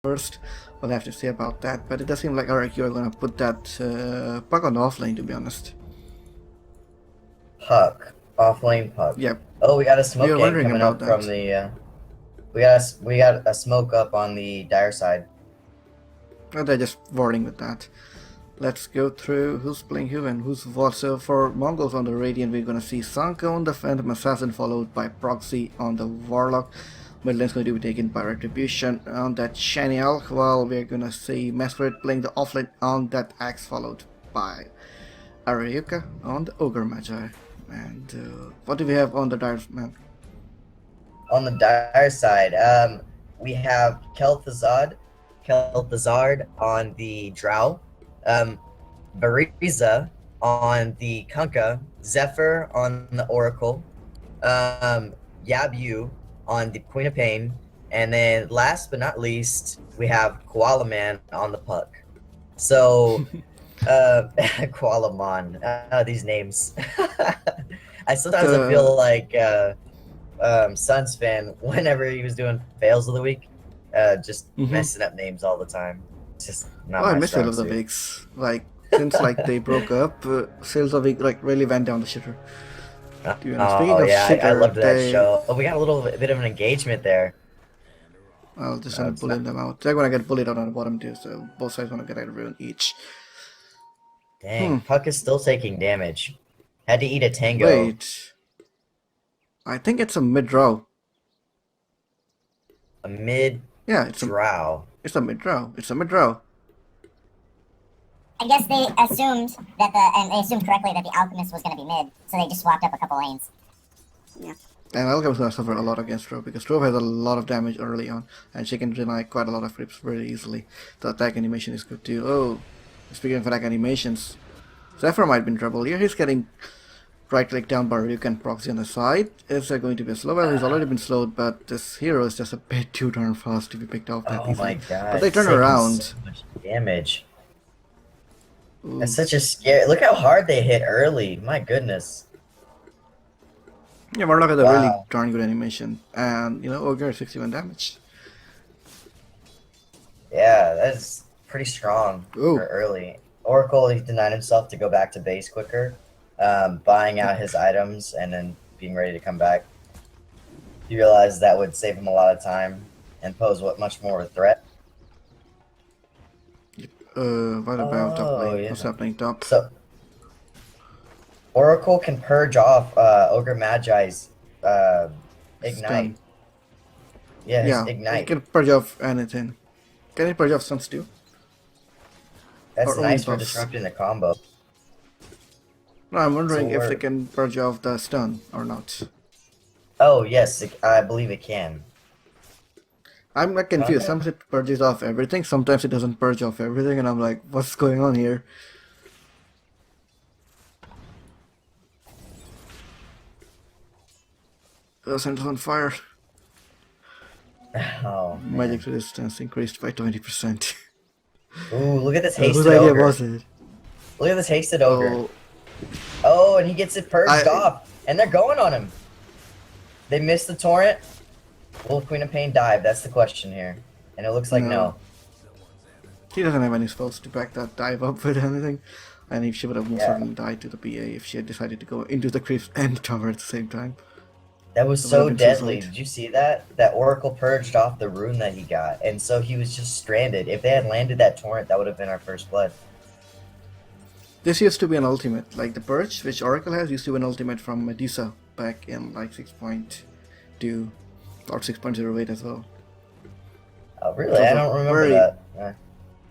first. We'll have to see about that, but it does seem like Eric, you're gonna put that puck on the offlane, to be honest. Puck. Offlane puck. Yep. Oh, we got a We smoke were gang wondering coming about up from that. the, we got a smoke up on the dire side. Oh, they're just warning with that. Let's go through who's playing who and who's what. So for Mongols on the Radiant, we're gonna see Sanka on the Phantom Assassin, followed by Proxy on the Warlock. Midlane's going to be taken by Retribution on that Shiny Elk, while we're gonna see Masquerade playing the offlane on that Axe, followed by Ariuka on the Ogre Magi. And what do we have on the Dire Man? On the dire side, we have Kel'Thuzad on the Drow, Bariza on the Kunkka, Zephyr on the Oracle, Yabu on the Queen of Pain, and then last but not least, we have Koala Man on the Puck. So, Koala Man, these names. I sometimes I feel like Suns fan whenever he was doing fails of the week, just messing up names all the time. It's just not Oh, I my miss Fail strong of the suit. Weeks. Like, since like they broke up, Sales of the Week like really went down the shitter. Speaking of Yeah, I shitter, loved that show. Oh, we got a little bit of an engagement there. I'll just end up bullying them out. They're gonna get bullied out on the bottom too, so both sides wanna get a ruin each. Dang, Puck is still taking damage. Had to eat a tango. Wait. I think it's a mid-row. A mid Yeah, it's drow. It's a mid-row. It's a mid-row. I guess they assumed that and they assumed correctly that the Alchemist was going to be mid, so they just swapped up a couple lanes. Yeah. And Alchemist gonna suffer a lot against Trove, because Trove has a lot of damage early on, and she can deny quite a lot of creeps very easily. The attack animation is good too. Oh, speaking of attack animations, Zephyr might be in trouble here. He's getting right-click down by Ryuk and Proxy on the side. Is there going to be a slow? Well, he's already been slowed, but this hero is just a bit too darn fast to be picked off that easily. Oh my god. But they turn around. So much damage. Ooh. That's such a scary. Look how hard they hit early. My goodness. Yeah, Warlock has a really darn good animation, and you know, Ogre 61 damage. Yeah, that's pretty strong for early. Oracle, he denied himself to go back to base quicker, buying out his items and then being ready to come back. He realized that would save him a lot of time and pose much more of a threat. What about top lane? Yeah. What's happening top? So, Oracle can purge off Ogre Magi's Ignite. Stun. Yeah, Ignite. It can purge off anything. Can it purge off stuns too? That's or nice for buffs? disrupting the combo. No, I'm wondering So if they can purge off the stun or not. Oh, yes, I believe it can. I'm like confused. Okay. Sometimes it purges off everything, sometimes it doesn't purge off everything, and I'm like, what's going on here? The center's on fire. Oh, man. Magic resistance increased by 20%. Ooh, look at this hasted Whose idea ogre. was it? Look at this hasted ogre. Oh, Oh, and he gets it purged off. And they're going on him. They missed the torrent. Will Queen of Pain dive? That's the question here. And it looks like no. He doesn't have any spells to back that dive up with anything. And if she would have most certainly died to the PA if she had decided to go into the creeps and tower at the same time. That was That so would've been deadly. suicide. Did you see that? That Oracle purged off the rune that he got. And so he was just stranded. If they had landed that torrent, that would have been our first blood. This used to be an ultimate, like the Purge, which Oracle has, used to be an ultimate from Medusa back in like 6.2 or 6.08 as well. Oh, really? I don't remember that.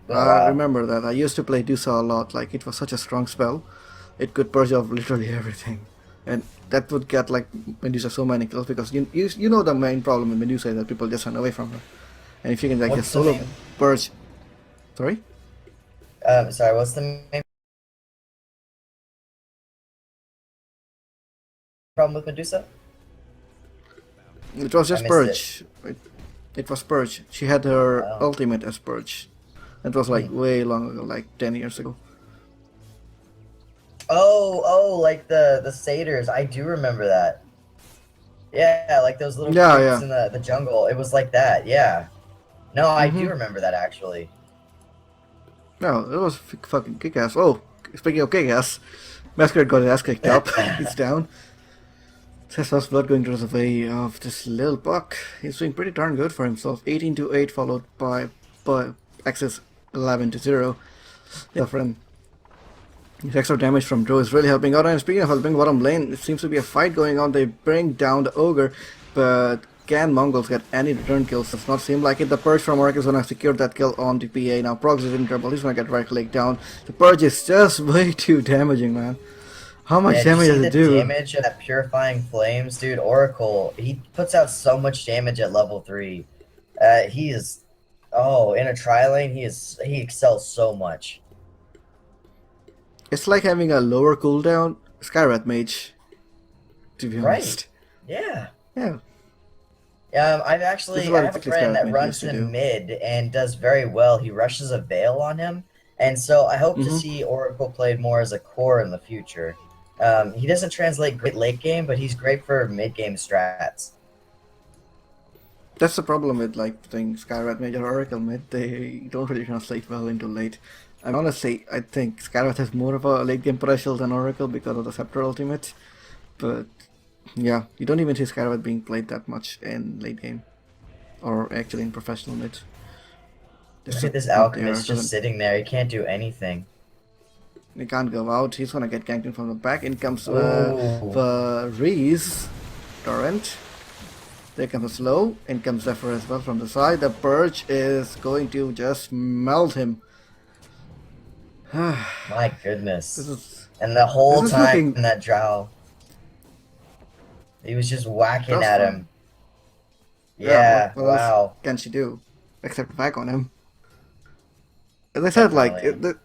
I remember that. I used to play Dusa a lot. Like, it was such a strong spell. It could purge off literally everything. And that would get like Medusa so many kills, because you know the main problem with Medusa is that people just run away from her. And if you can like just solo purge... Sorry? Sorry, what's the main problem with Medusa? It was just Purge. It was Purge. She had her ultimate as Purge. That was like way long ago, like 10 years ago. Oh, like the satyrs. I do remember that. Yeah, like those little kids in the jungle. It was like that, yeah. No, I do remember that actually. No, it was fucking kick-ass. Oh, speaking of kick-ass, Masquerade got his ass kicked up. He's down. Tesla's blood going to the way of this little buck. He's doing pretty darn good for himself. 18 to 8 followed by X's 11 to 0. Yeah, friend. His extra damage from Joe is really helping out. And speaking of helping bottom lane, it seems to be a fight going on. They bring down the ogre, but can Mongols get any return kills? Does not seem like it. The Purge from Orc is gonna secure that kill on the PA. Now Prox is in trouble. He's gonna get right click down. The Purge is just way too damaging, man. How much damage does it do? Damage of that Purifying Flames, dude. Oracle, he puts out so much damage at level 3. He is, in a tri-lane, he excels so much. It's like having a lower cooldown Skywrath mage, to be honest. Yeah. Yeah. I have a friend that runs him mid and does very well. He rushes a Veil on him, and so I hope to see Oracle played more as a core in the future. He doesn't translate great late game, but he's great for mid game strats. That's the problem with like playing Skywrath mid or Oracle mid. They don't really translate well into late. And honestly, I think Skywrath has more of a late game potential than Oracle because of the Scepter ultimate. But yeah, you don't even see Skywrath being played that much in late game, or actually in professional mid. Look at this Alchemist just sitting there. He can't do anything. He can't go out. He's gonna get ganked in from the back. In comes the Reese Torrent. There comes a slow. In comes Zephyr as well from the side. The Purge is going to just melt him. My goodness. And the whole time in that Drow, he was just whacking at him. Yeah, what wow. else can she do? Except back on him. As I said, the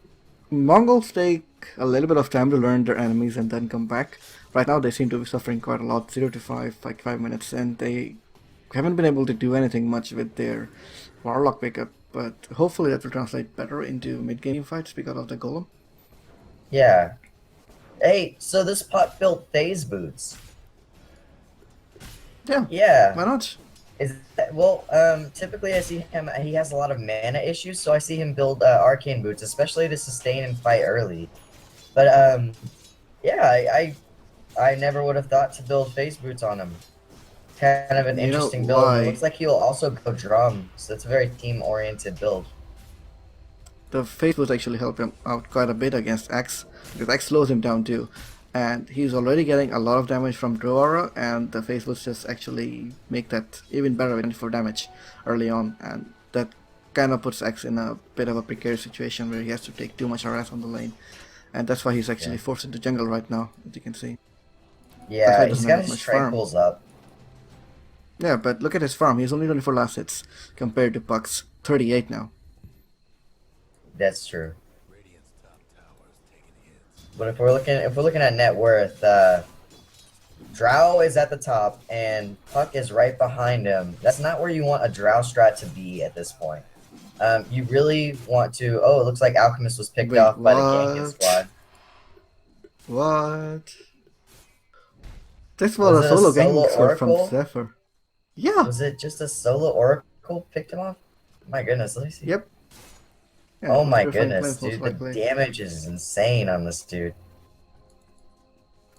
Mongols take a little bit of time to learn their enemies and then come back. Right now they seem to be suffering quite a lot, 0 to 5, like 5 minutes, and they haven't been able to do anything much with their Warlock pickup, but hopefully that will translate better into mid-game fights because of the Golem. Yeah. Hey, so this pot built phase boots. Yeah. Why not? Typically I see him, he has a lot of mana issues, so I see him build arcane boots, especially to sustain and fight early. But yeah, I never would have thought to build phase boots on him. Kind of an interesting build. It looks like he'll also go drum, so it's a very team-oriented build. The phase boots actually help him out quite a bit against X, because X slows him down too. And he's already getting a lot of damage from Droara, and the phase boots just actually make that even better with 24 damage early on, and that kind of puts X in a bit of a precarious situation where he has to take too much harass on the lane, and that's why he's actually forced into jungle right now, as you can see. Yeah, he's got his tranquils up. Yeah, but look at his farm. He's only 24 last hits compared to Puck's 38 now. That's true. But if we're looking at net worth, Drow is at the top and Puck is right behind him. That's not where you want a Drow strat to be at this point. You really want to. Oh, it looks like Alchemist was picked off by the Ganking squad. What? This was a solo Ganking squad from Zephyr. Yeah. Was it just a solo Oracle picked him off? My goodness, let me see. Yep. Yeah, oh my goodness, dude, the damage is insane on this dude.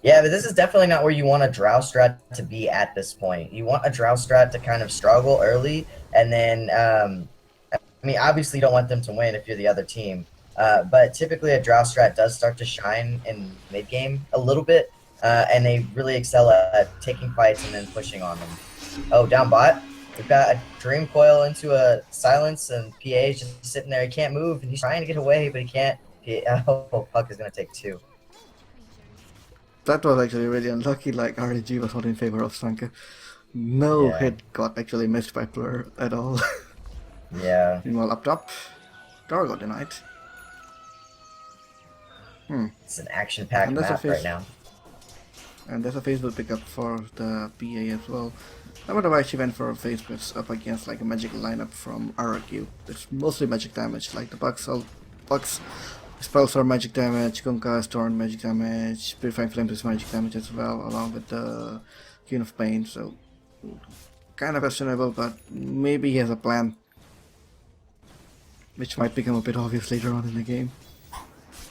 Yeah, but this is definitely not where you want a Drow strat to be at this point. You want a Drow strat to kind of struggle early, and then, I mean, obviously you don't want them to win if you're the other team, but typically a Drow strat does start to shine in mid-game a little bit, and they really excel at taking fights and then pushing on them. Oh, down bot. We've got a Dream Coil into a Silence, and PA is just sitting there. He can't move, and he's trying to get away, but he can't. Oh, Puck is going to take 2. That was actually really unlucky, like RNG was not in favor of Sanka. No hit got actually missed by Plur at all. Yeah. Meanwhile, up top, Dora got denied. It's an action-packed map right now. And there's a Facebook pickup for the PA as well. I wonder why she went for a phase boots up against like a magic lineup from RQ. It's mostly magic damage, like the Bucks spells are magic damage, Kunkka is Torn magic damage, Purifying Flames is magic damage as well, along with the Queen of Pain, so kind of questionable, but maybe he has a plan. which might become a bit obvious later on in the game.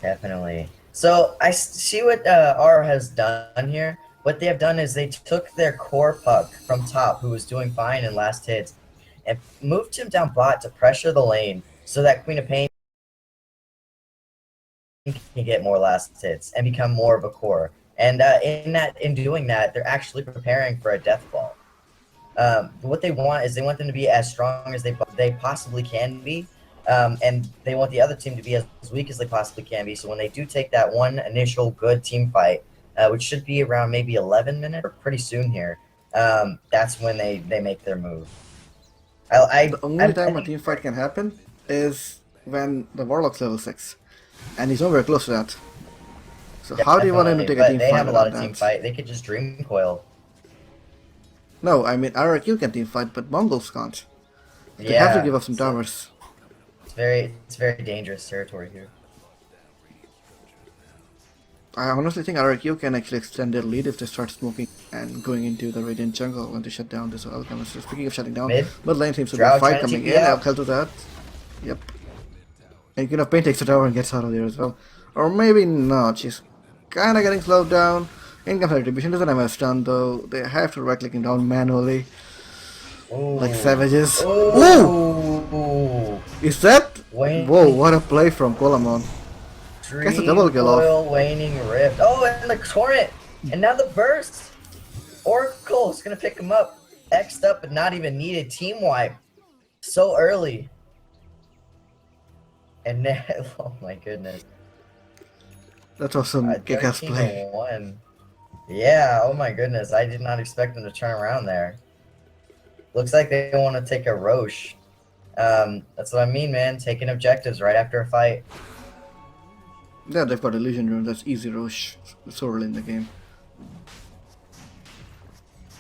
Definitely. So I see what R has done here. What they have done is they took their core puck from top, who was doing fine in last hits, and moved him down bot to pressure the lane so that Queen of Pain can get more last hits and become more of a core. And in doing that, they're actually preparing for a death ball. What they want is they want them to be as strong as they possibly can be, and they want the other team to be as weak as they possibly can be. So when they do take that one initial good team fight, which should be around maybe 11 minutes or pretty soon here, that's when they make their move. The only time a team fight can happen is when the Warlock's level 6, and he's nowhere close to that. So how do you want him to take a team they fight have a lot without of team that? fight. They could just dream coil. No, I mean RRQ can team fight, but Mongols can't. They Yeah, have to give up some towers. It's very dangerous territory here. I honestly think RRQ can actually extend their lead if they start smoking and going into the Radiant jungle when they shut down this Alchemist. So speaking of shutting down, Mid lane seems to be a Drow fight trying to coming TP in. out. I'll kill to that. Yep. And Queen of Pain takes the tower and gets out of there as well. Or maybe not. She's kind of getting slowed down. Income retribution doesn't have a stun though. They have to right click him down manually. Ooh. Like savages. Ooh. Ooh! Is that? Wait. Whoa, what a play from Kolamon. Gets a double kill off. Dream Waning Rift. Oh, and the torrent, and now the burst. Oracle is gonna pick him up, X'd up, but not even needed. Team wipe so early. And then, oh my goodness. That was some kick-ass play. 13-1. Yeah. Oh my goodness. I did not expect them to turn around there. Looks like they want to take a Roche. That's what I mean, man. Taking objectives right after a fight. Yeah, they've got Illusion Rune, that's easy Roche so early in the game.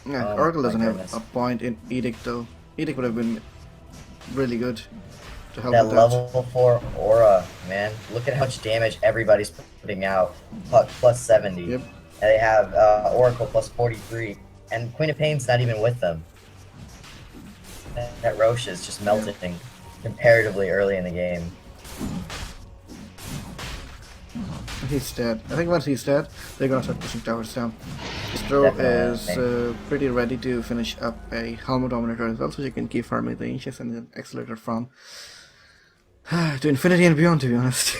Yeah, Oh Oracle my doesn't goodness. have a point in Edict though. Edict would have been really good to help That with level 4 aura, man. Look at how much damage everybody's putting out. Puck plus 70. Yep. And they have Oracle plus 43. And Queen of Pain's not even with them. That Roche is just melting comparatively early in the game. He's dead. I think once he's dead, they're gonna start pushing towers down. Stro is pretty ready to finish up a Helmet Dominator as well, so she can keep farming the Ancients and the Accelerator from to infinity and beyond, to be honest.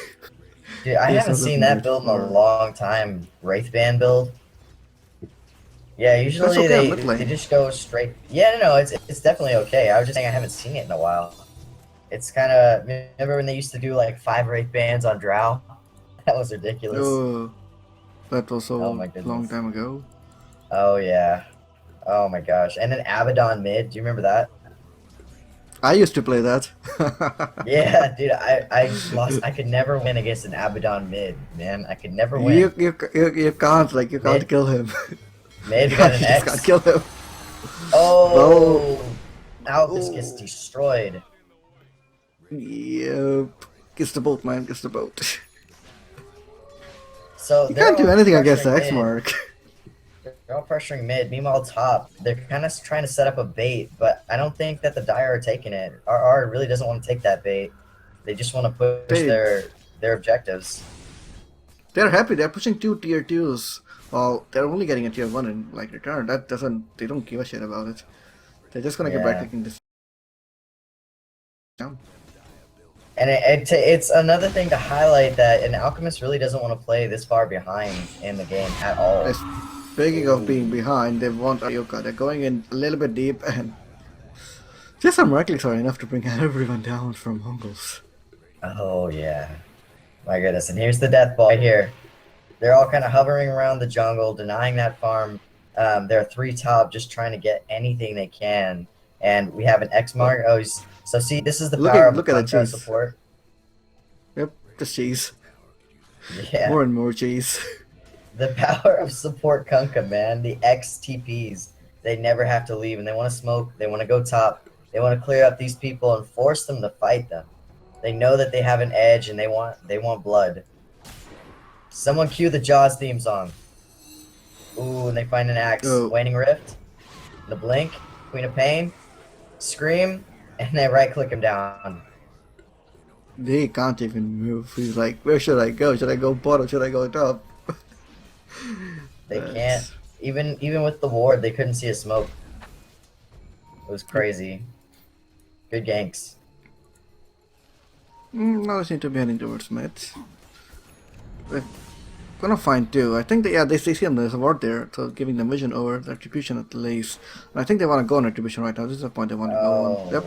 Dude, I Yes, haven't I'm seen looking that build in for- a long time. Wraithband build. Yeah, usually okay on mid lane. they just go straight. Yeah, no, it's definitely okay. I was just saying I haven't seen it in a while. It's kind of, remember when they used to do like 5 Wraithbands on Drow? That was ridiculous. Oh, that was so Oh my goodness. long time ago. Oh yeah. Oh my gosh. And then Abaddon mid. Do you remember that? I used to play that. Yeah, dude. I lost. I could never win against an Abaddon mid, man. I could never win. You can't, like, you can't Mid? kill him. Mid You got an just X. can't kill him. Oh. Now this gets destroyed. Yep. Kiss the boat, man. Kiss the boat. So You they're can't do all anything against the pressuring X mid. mark. They're all pressuring mid. Meanwhile, top, they're kind of trying to set up a bait, but I don't think that the Dire are taking it. RR really doesn't want to take that bait. They just want to push They- their objectives. They're happy. They're pushing 2 tier 2s. While they're only getting a tier 1 in like return. That doesn't. They don't give a shit about it. They're just gonna get back Yeah. clicking this down. And it's another thing to highlight that an Alchemist really doesn't want to play this far behind in the game at all. Speaking of being behind, they want Ayoka. They're going in a little bit deep and just some right clicks are enough to bring everyone down from Mongols. Oh yeah, my goodness! And here's the death ball right here. They're all kind of hovering around the jungle, denying that farm. They're 3 top, just trying to get anything they can. And we have an X mark. Oh, so see, this is the power of Look at the Kunkka cheese. support. Yep, just cheese. Yeah, More and more cheese. the power of support Kunkka, man. The X TPs. They never have to leave, and they want to smoke. They want to go top. They want to clear up these people and force them to fight them. They know that they have an edge, and they want blood. Someone cue the Jaws theme song. Ooh, and they find an axe. Oh. Waning Rift. The Blink. Queen of Pain. Scream. And they right click him down. They can't even move. He's like, where should I go? Should I go bottom? Should I go top? They can't. Even with the ward, they couldn't see a smoke. It was crazy. Good ganks. Now they seem to be heading towards mid. They're gonna find two. I think they see him. There's a ward there, so giving them vision over the Retribution at least. And I think they want to go on Retribution right now. This is the point they want to go on. Yep.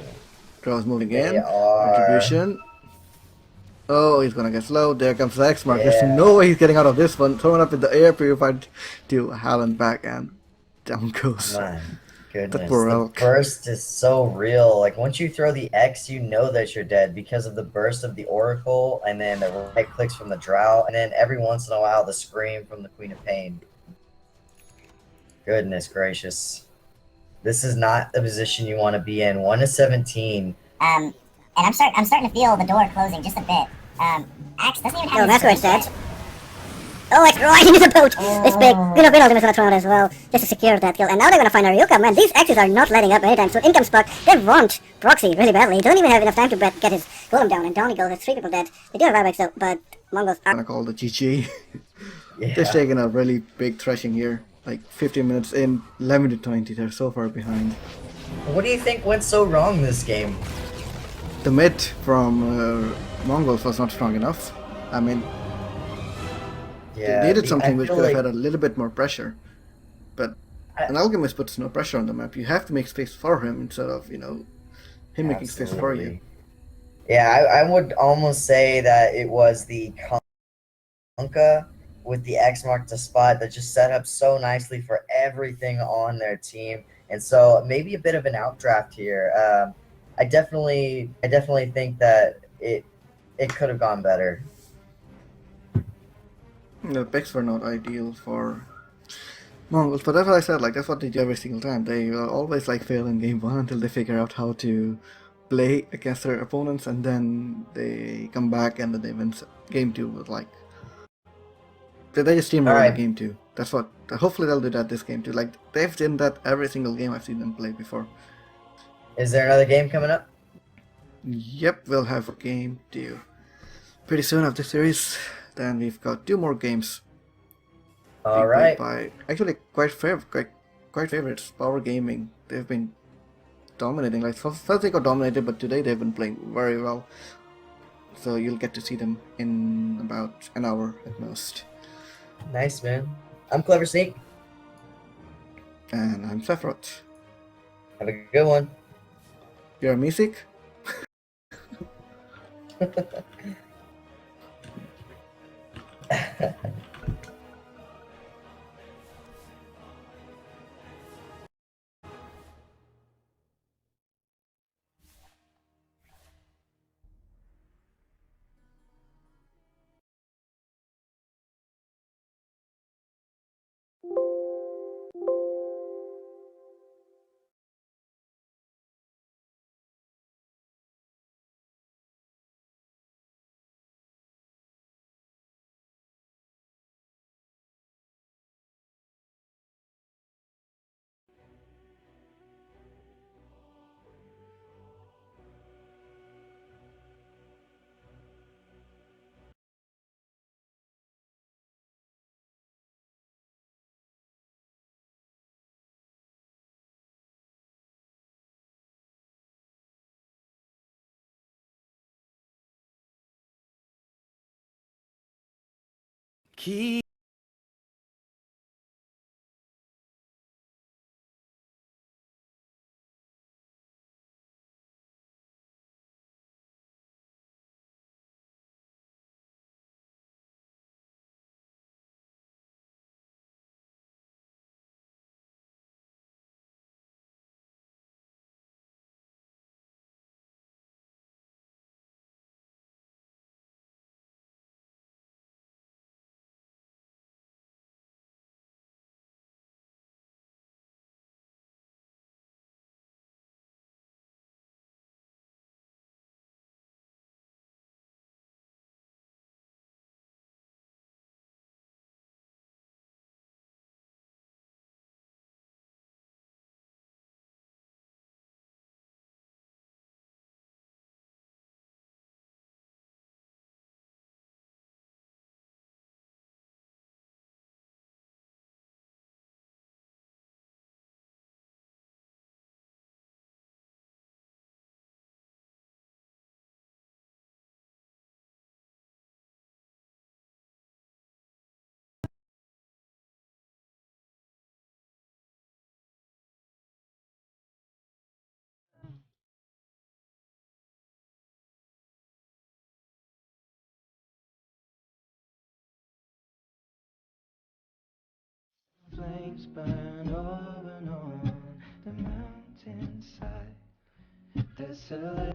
Draws moving They in. are. Retribution. Oh, he's gonna get slow. There comes the X mark. There's Yeah. no way he's getting out of this one. Thrown up in the air, purified to Haaland back, and down goes. My goodness. poor The elk. burst is so real. Like, once you throw the X, you know that you're dead because of the burst of the Oracle, and then the right clicks from the Drow, and then every once in a while, the scream from the Queen of Pain. Goodness gracious. This is not the position you want to be in. 1-17. And I'm starting to feel the door closing just a bit. Axe doesn't even have. Oh, any that's where it's strength dead. Oh, it's right into the boat! It's big. Queen ultimate's gonna throw it as well, just to secure that kill. And now they're gonna find a Ryuka. Man, these X's are not letting up anytime soon. In comes Puck. They want Proxy really badly. He doesn't even have enough time to get his golem down, and down he goes. There's 3 people dead. They do have Rybax though, but Mongols are... Gonna call the GG. Yeah. They're taking a really big thrashing here. Like 15 minutes in, 11 to 20. They're so far behind. What do you think went so wrong this game? The mid from Mongols was not strong enough. I mean, Yeah, they needed I something which feel could have like- had a little bit more pressure. But an Alchemist puts no pressure on the map. You have to make space for him instead of, him making space for you. Absolutely. Yeah, I would almost say that it was the Kunkka with the X mark to spot that just set up so nicely for everything on their team. And so maybe a bit of an outdraft here. I definitely think that it could have gone better. The picks were not ideal for Mongols, but that's what I said, like, that's what they do every single time. They always, like, fail in game 1 until they figure out how to play against their opponents, and then they come back and then they win game 2 with, like... They just steamroll Alright. game 2. That's what... Hopefully they'll do that this game too. Like, they've done that every single game I've seen them play before. Is there another game coming up? Yep, we'll have game 2 pretty soon after this series. Then we've got 2 more games. All right. By actually quite favorites. Power Gaming. They've been dominating. Like first they got dominated, but today they've been playing very well. So you'll get to see them in about an hour at most. Nice, man. I'm Clever Sneak. And I'm Sephiroth. Have a good one. You're music. Keep flames burn over on the mountainside. Desolate.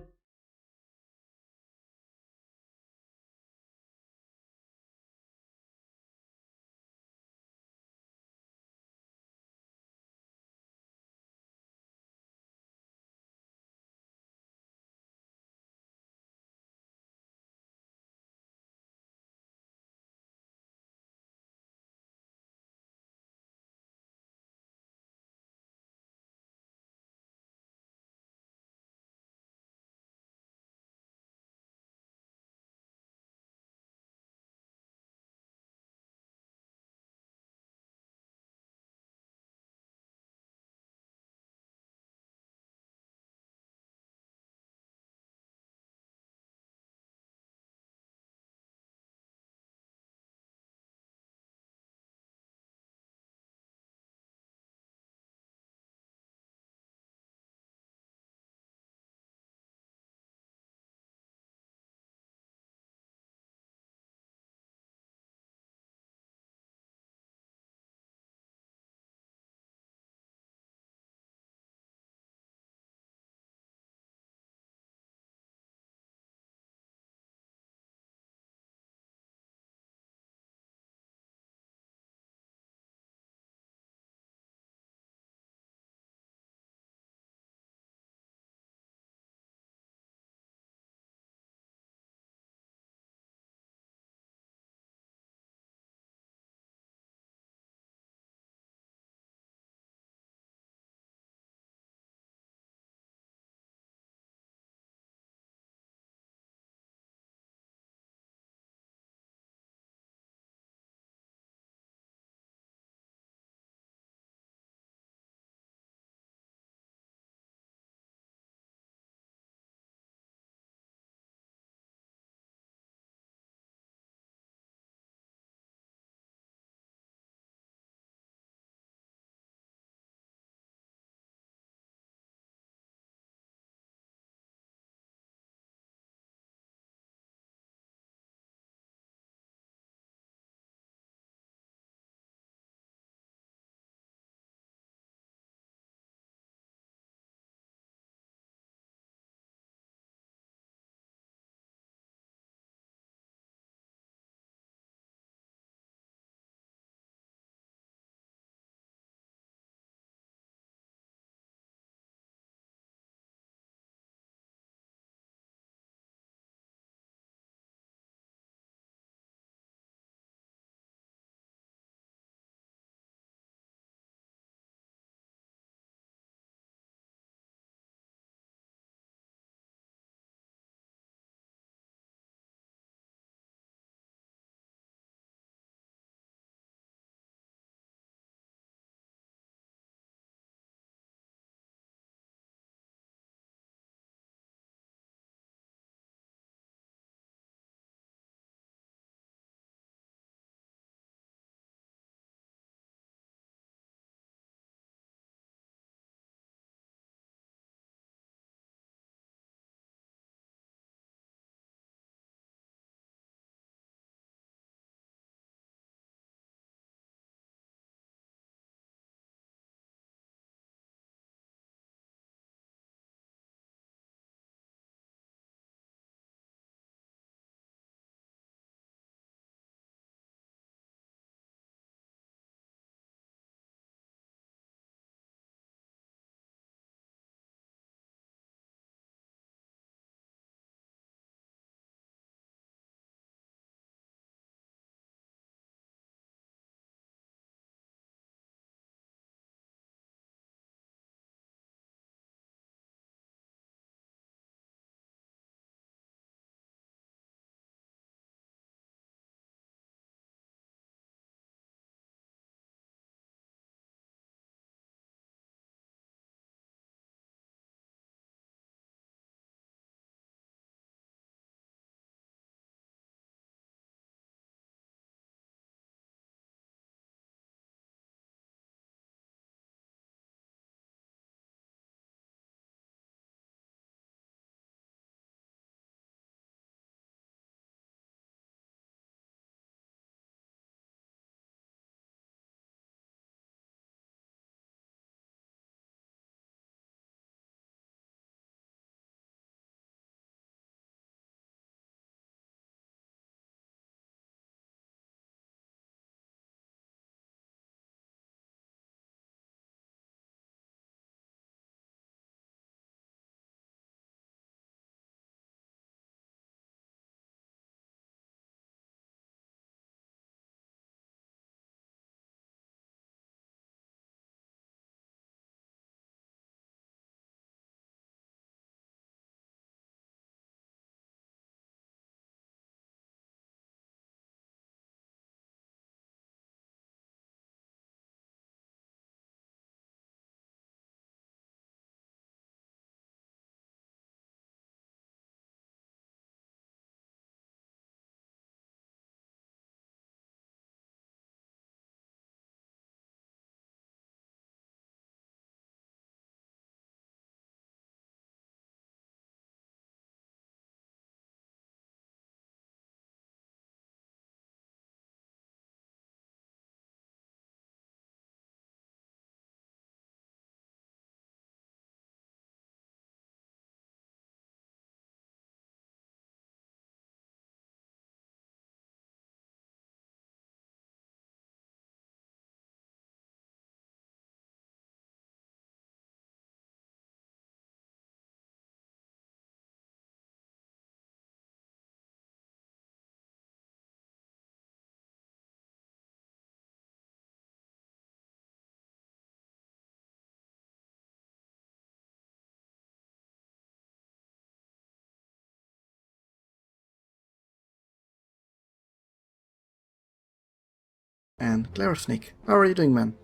and Clever Sneak. How are you doing, man?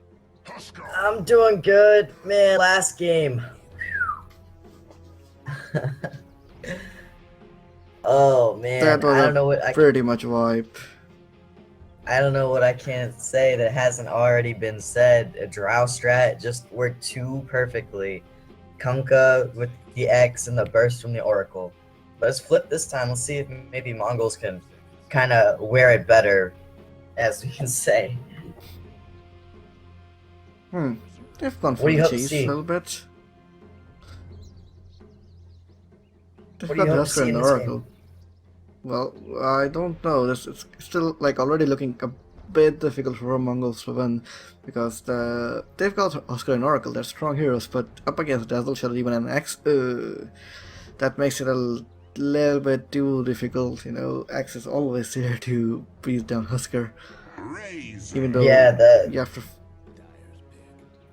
I'm doing good, man. Last game. Oh man, That was I don't a know what pretty much wipe. I don't know what I can't say that hasn't already been said. A Drow strat just worked too perfectly. Kunkka with the X and the burst from the Oracle. But let's flip this time. Let's see if maybe Mongols can kind of wear it better, as we can say. They've gone What for do you the hope to cheese see? a little bit. They've What do you got the hope to Husker see and in the this Oracle. game? Well, I don't know. This it's still like already looking a bit difficult for Mongols to win because they've got Husker and Oracle. They're strong heroes, but up against Dazzle, Shadow Demon, and X, that makes it a little bit too difficult. You know, X is always there to beat down Husker, even though Yeah, you have to.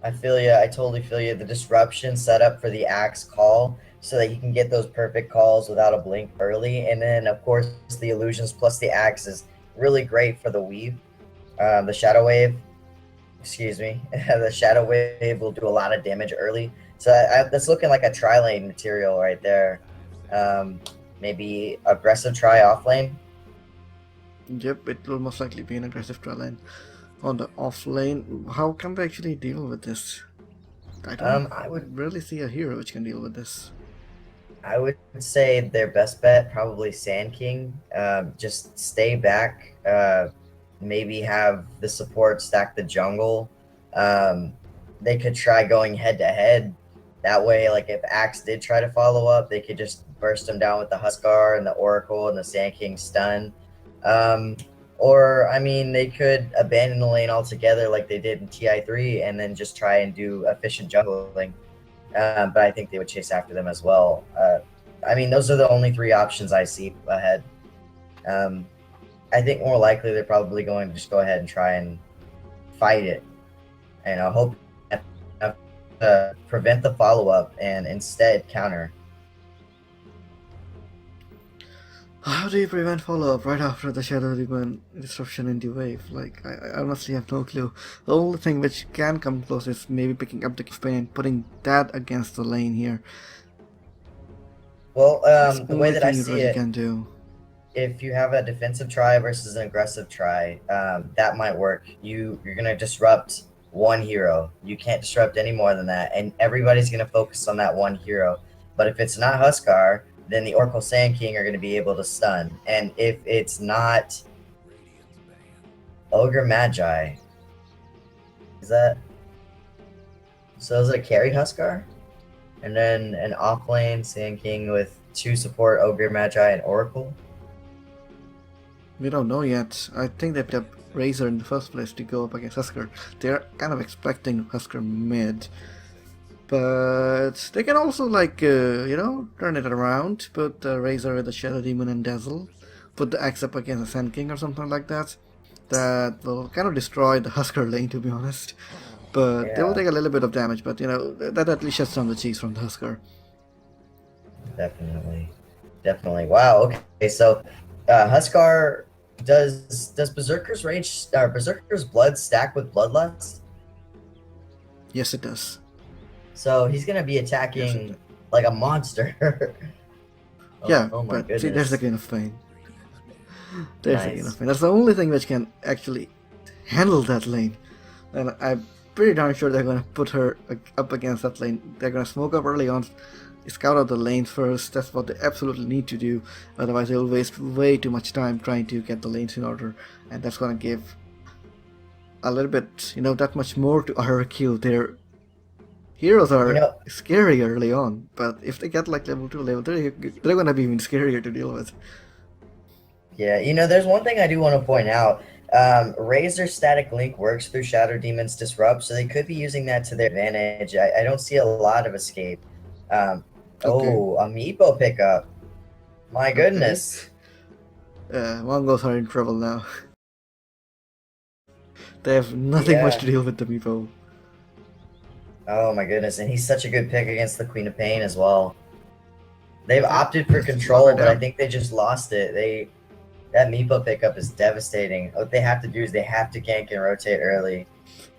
I feel you. I totally feel you. The disruption set up for the axe call so that you can get those perfect calls without a blink early. And then, of course, the illusions plus the axe is really great for the weave. The shadow wave, excuse me, the shadow wave will do a lot of damage early. So that's looking like a tri-lane material right there. Maybe aggressive try off lane. Yep, it will most likely be an aggressive try lane. On the off lane, how can they actually deal with this? I don't I would really see a hero which can deal with this. I would say their best bet probably Sand King. Just stay back. Maybe have the support stack the jungle. They could try going head to head. That way, like if Axe did try to follow up, they could just burst him down with the Huskar and the Oracle and the Sand King stun. Or I mean, they could abandon the lane altogether like they did in TI3 and then just try and do efficient jungling. But I think they would chase after them as well. I mean, those are the only three options I see ahead. I think more likely they're probably going to just go ahead and try and fight it, and I hope to prevent the follow up and instead counter. How do you prevent follow-up right after the Shadow Demon disruption in the wave? Like, I honestly have no clue. The only thing which can come close is maybe picking up the campaign and putting that against the lane here. Well, That's the way that I you see really it, can do. if you have a defensive try versus an aggressive try, that might work. You're gonna disrupt one hero. You can't disrupt any more than that, and everybody's gonna focus on that one hero. But if it's not Huskar, then the Oracle Sand King are going to be able to stun. And if it's not Ogre Magi, is that... So is it a carry Huskar? And then an off-lane Sand King with two support Ogre Magi and Oracle? We don't know yet. I think they picked up Razor in the first place to go up against Husker. They're kind of expecting Husker mid. But they can also, like, turn it around. Put Razor with the Shadow Demon and Dazzle. Put the Axe up against the Sand King or something like that. That will kind of destroy the Husker lane, to be honest. But they will take a little bit of damage, but, that at least shuts down the cheese from the Husker. Definitely. Wow, okay, so Huskar, does Berserker's Rage, Berserker's Blood stack with Bloodlust? Yes, it does. So he's gonna be attacking like a monster. Oh my but goodness. see, there's the Queen of Pain. There's the Queen of Pain. That's the only thing which can actually handle that lane. And I'm pretty darn sure they're gonna put her up against that lane. They're gonna smoke up early on, scout out the lanes first. That's what they absolutely need to do. Otherwise, they'll waste way too much time trying to get the lanes in order, and that's gonna give a little bit, that much more to RQ. Their heroes are scary early on, but if they get like level 2, level 3, they're gonna be even scarier to deal with. Yeah, there's one thing I do want to point out. Razor Static Link works through Shadow Demon's Disrupt, so they could be using that to their advantage. I don't see a lot of escape. Oh, Amiibo pickup. My goodness. Mongols are in trouble now. They have nothing much to deal with the Amiibo. Oh my goodness, and he's such a good pick against the Queen of Pain as well. They've opted for control, but I think they just lost it. That meepo pickup is devastating. What they have to do is they have to gank and rotate early.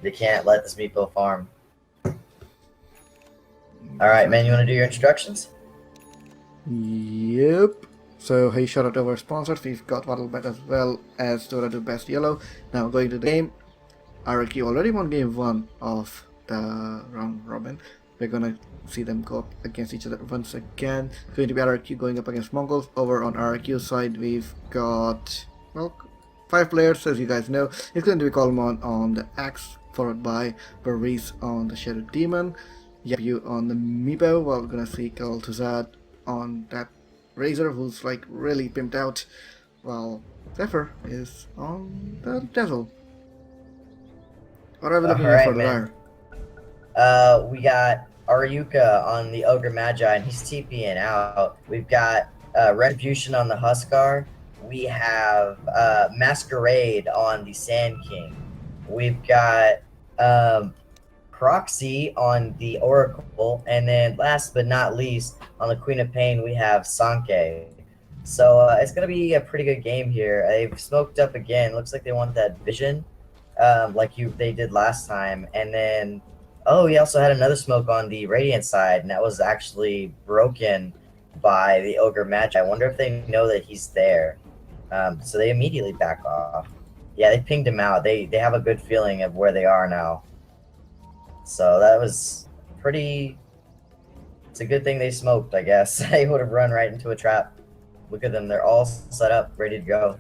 They can't let this meepo farm. Alright, man, you want to do your instructions? Yep. So hey, shout out to our sponsors. We've got WarriorsGaming as well as Dota2Best Yellow. Now going to the game. RQ already won game 1 of the round robin. We're gonna see them go up against each other once again. It's going to be RQ going up against Mongols. Over on RQ side, we've got, well, 5 players, as you guys know. It's going to be Coleman on the Axe, followed by Baris on the Shadow Demon, Yapu on the Meepo. Well, we're gonna see Kaltuzad on that Razor, who's like really pimped out, while Zephyr is on the Dazzle. What are we looking at for the man. Rare? We got Aryuka on the Ogre Magi, and he's TPing out. We've got Retribution on the Huskar. We have Masquerade on the Sand King. We've got Proxy on the Oracle, and then last but not least, on the Queen of Pain, we have Sanke. So it's going to be a pretty good game here. They've smoked up again. Looks like they want that vision, like they did last time. And then, oh, he also had another smoke on the Radiant side, and that was actually broken by the Ogre Magi. I wonder if they know that he's there. So they immediately back off. Yeah, they pinged him out. They have a good feeling of where they are now. So that was pretty... It's a good thing they smoked, I guess. They would have run right into a trap. Look at them. They're all set up, ready to go.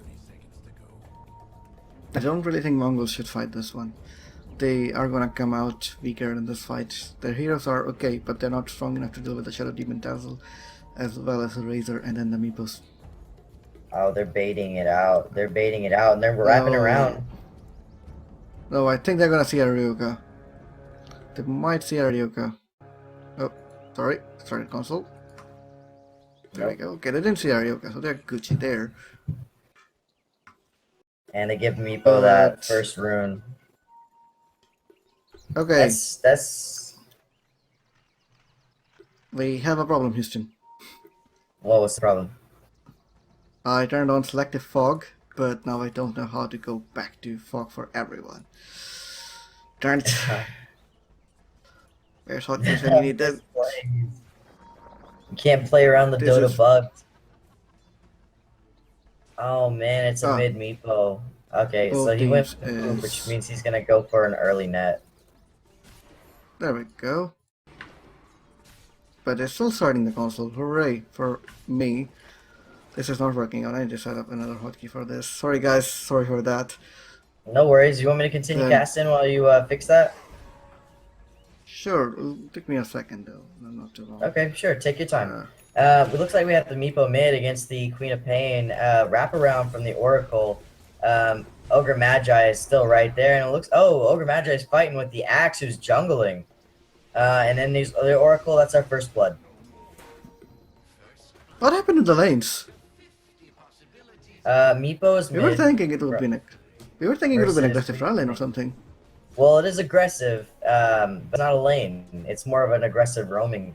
I don't really think Mongols should fight this one. They are gonna come out weaker in this fight. Their heroes are okay, but they're not strong enough to deal with the Shadow Demon Dazzle, as well as the Razor and then the Meepos. Oh, they're baiting it out. They're baiting it out, and they're wrapping around. No, I think they're gonna see Aryuka. They might see Aryuka. Oh, sorry. Started console. There we go. Okay, they didn't see Aryuka, so they're Gucci there. And they give Meepo that first rune. Okay. That's... We have a problem, Houston. What was the problem? I turned on selective fog, but now I don't know how to go back to fog for everyone. Darn it. Where's hotkeys when you need them? You can't play around the This Dota is- bugs. Oh man, it's a Ah. mid Meepo. Okay, Both so he went teams for the move, is- which means he's gonna go for an early net. There we go. But they're still starting the console. Hooray for me. This is not working out. I need to set up another hotkey for this. Sorry guys, sorry for that. No worries. You want me to continue Then- casting while you fix that? Sure, it'll take me a second though. No, not too long. Okay, sure. Take your time. It looks like we have the Meepo mid against the Queen of Pain. Wraparound from the Oracle. Ogre Magi is still right there, and it looks... Oh, Ogre Magi is fighting with the Axe, who's jungling. And then the Oracle, that's our first blood. What happened to the lanes? Meepo is We mid. were thinking it would be we were thinking it would be an versus- aggressive trial lane or something. Well, it is aggressive, but not a lane. It's more of an aggressive roaming.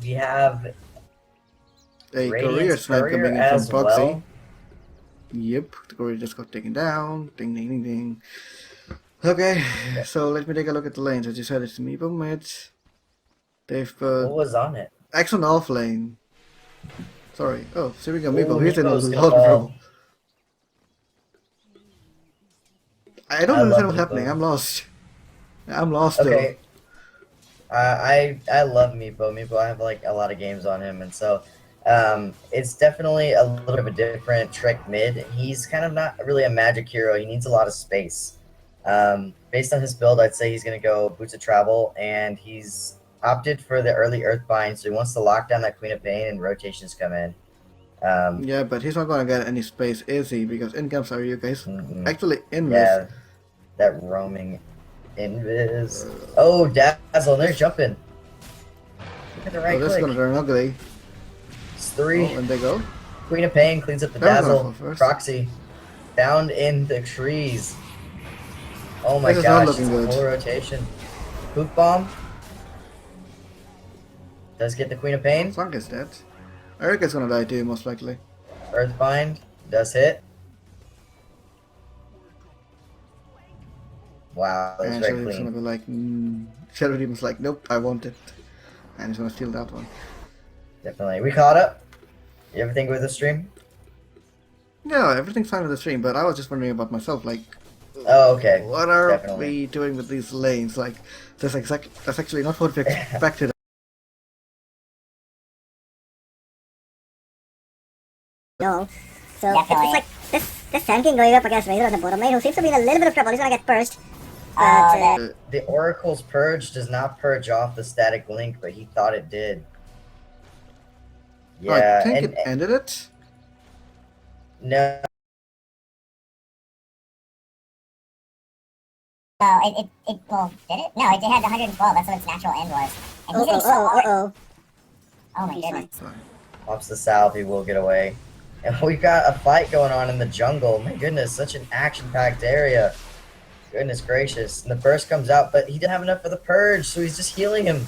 We have A Radiant's career snipe courier coming in from as Proxy. well. Yep, the courier just got taken down. Ding ding ding ding. Okay, so let me take a look at the lanes. As you said, it's Meepo mid. They've What was on it? Axon off lane. Sorry. Oh, so we go Ooh, Meepo. He's in a Meepo's lot gonna of fall. trouble. I don't I understand love what's happening. Meepo. I'm lost. I'm lost Okay. I love Meepo. Meepo, I have like a lot of games on him, and so it's definitely a little bit of a different trick mid. He's kind of not really a magic hero. He needs a lot of space. Based on his build, I'd say he's gonna go Boots of Travel, and he's opted for the early Earthbind, so he wants to lock down that Queen of Pain and rotations come in. though. Yeah, but he's not gonna get any space, is he? Because in comes Aryuka. He's Mhm. actually in Yeah, that roaming invis. Oh, Dazzle, they're jumping. Look at the Oh, right this is click. gonna turn ugly. It's Oh, 3. and they go. Queen of Pain cleans up the That was gonna Dazzle. fall first. Proxy. Found in the trees. Oh my This is not gosh, it's looking a good. full rotation. Poop Bomb. Does get the Queen of Pain. Sunk is dead. Erica's gonna die too, most likely. Earthbind does hit. Wow, that's And very Shadow Demon's gonna clean. be like, Shadow Demon's like, nope, I want it. And he's gonna steal that one. Definitely. We caught up. You ever think with the stream? Yeah, everything's fine with the stream, but I was just wondering about myself, like, Oh, okay. what are Definitely. we doing with these lanes? Like, that's actually not what we expected. No. So Definitely. it's like this Sand King going up against Razor on the bottom lane, who seems to be in a little bit of trouble. He's gonna get purged. But, Oh, The Oracle's Purge does not purge off the static link, but he thought it did. I Yeah, think and it ended it. no, no, well, did it? No, it had 112. That's what its natural end was. And he's hitting so hard. Oh my He's goodness. Fine. pops the salve, he will get away. And we've got a fight going on in the jungle. My goodness, such an action-packed area. Goodness gracious. And the burst comes out, but he didn't have enough for the purge, so he's just healing him.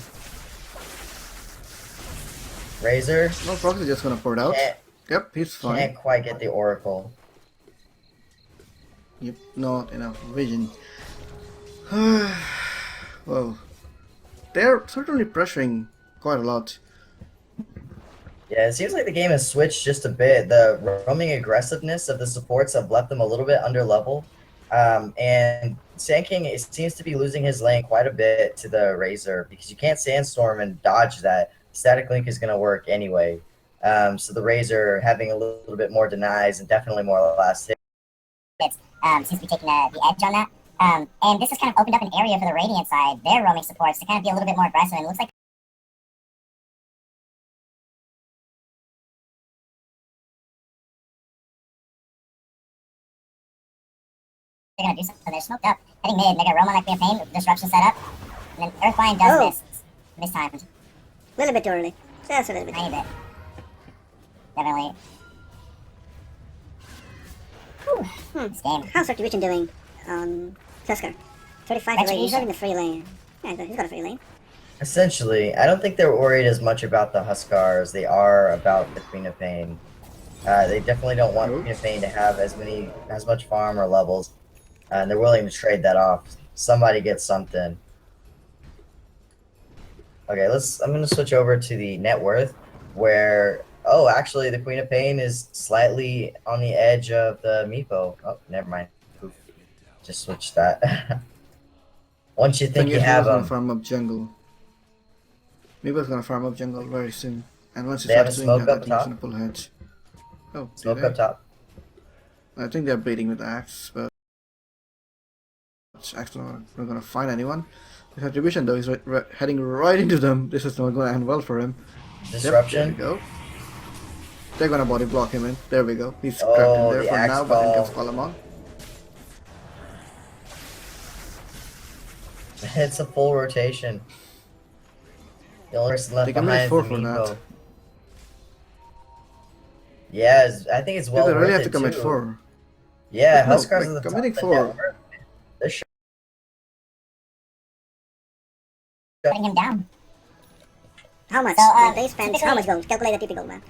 Razor No, probably just gonna pour it out. can't, Yep, he's fine. can't quite get the Oracle. Yep, not enough vision. Well, they're certainly pressuring quite a lot. Yeah, it seems like the game has switched just a bit. The roaming aggressiveness of the supports have left them a little bit under level. And Sand King seems to be losing his lane quite a bit to the Razor because you can't Sandstorm and dodge that. Static Link is going to work anyway. So the Razor having a little bit more denies and definitely more last hit. Seems to be taking the edge on that. And this has kind of opened up an area for the Radiant side, their roaming supports, to kind of be a little bit more aggressive. And it looks like they're going to do something. They're smoked up. Heading mid, they got Roam on that Queen of Pain, disruption set up. And then Earthbind does mistimed. a little bit too early. Just a little bit. Tiny bit. Definitely. This game. How's Retribution doing on Tusker? 35 away. He's Retribution? having the free lane. Yeah, he's got a free lane. Essentially, I don't think they're worried as much about the Huskar as they are about the Queen of Pain. They definitely don't want Queen of Pain to have as much farm or levels, and they're willing to trade that off. Somebody gets something. Okay, I'm gonna switch over to the net worth, where actually the Queen of Pain is slightly on the edge of the Meepo. Oh, never mind. Oof. Just switch that. Once you think you have gonna them, farm up jungle. Meepo's gonna farm up jungle very soon. And once he They have starts a doing smoke that, I up think he's top? gonna pull ahead. Oh, do smoke they? up top. I think they're baiting with axe, but axe not gonna find anyone. The contribution though is heading right into them. This is not gonna end well for him. Disruption. Yep, there we go. They're gonna body block him in. There we go. He's Oh, trapped in there the for axe now, but in ball. comes Palamon. It's a full rotation. The only person left They can behind make is 4 the for Meepo. that. Yeah, I think it's well They really worth have to it commit too. 4. Yeah, No, Huskars like, are the committing top 4. network. They're Putting him down. How much? So, They spend typically- how much gold? Calculate the typical man.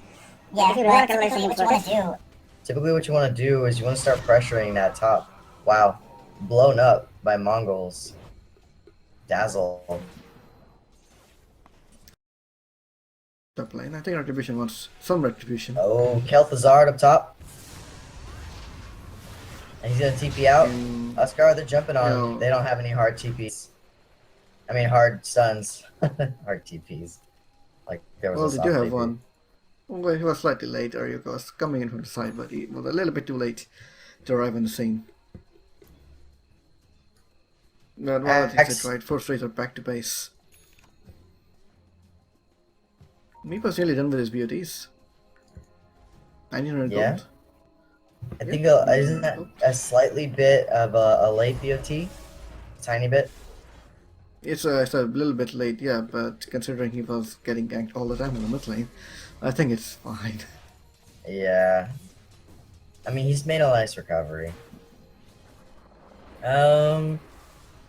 Yeah, If you but want to calculate typically what you something want to do. Typically what you want to do is you want to start pressuring that top. Wow. Blown up by Mongols. Dazzle. Top lane. I think Retribution wants some retribution. Oh, Kel'Thuzad up top. And he's going to TP out. Mm, Huskar, they're jumping on him. No. They don't have any hard TPs. I mean, hard stuns. Hard TPs. Like, there was well, a they soft do have TP. one. Well, he was slightly late. Ryuko was coming in from the side, but he was a little bit too late to arrive on the scene. But well, that's it, right? 4 straight are back to base. Meepo's nearly done with his beauties. 1900 Yeah. gold. I Yep. think isn't that a slightly bit of a late BOT? Tiny bit? It's a little bit late, yeah, but considering he was getting ganked all the time in the mid lane, I think it's fine. Yeah. I mean, he's made a nice recovery.